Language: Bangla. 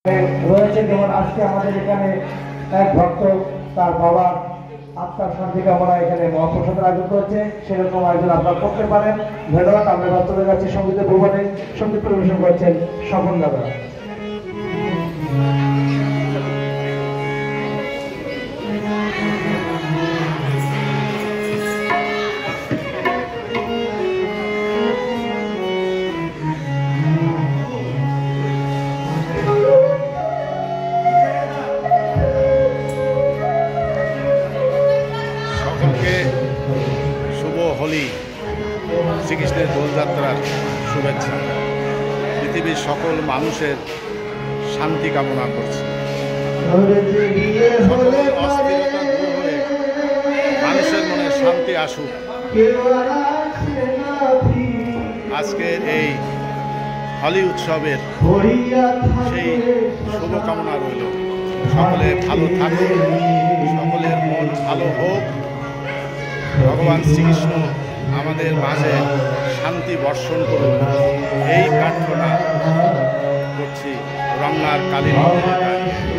রয়েছে। যেমন আজকে আমাদের এখানে এক ভক্ত তার বাবার আত্মার শান্তি কামনা এখানে মহাপ্রসাদের আয়োজন করছে, সেরকম আয়োজন আপনারা করতে পারেন। ধন্যবাদ। আমরা চলে যাচ্ছি সঙ্গীতের ভুবনে। সঙ্গীত পরিবেশন করছেন স্বপন দাদা। শুভ হোলি, শ্রীকৃষ্ণের দোলযাত্রার শুভেচ্ছা। পৃথিবীর সকল মানুষের শান্তি কামনা করছি। অস্থিরতা দূর হয়ে মানুষের মনে শান্তি আসুক। আজকের এই হোলি উৎসবের সেই শুভকামনা রইল। সকলে ভালো থাকুক, সকলের মন ভালো হোক। ভগবান শ্রীকৃষ্ণ আমাদের মাঝে শান্তি বর্ষণ করুন, এই প্রার্থনা করছি রঙ্গার কালী মন্দিরে।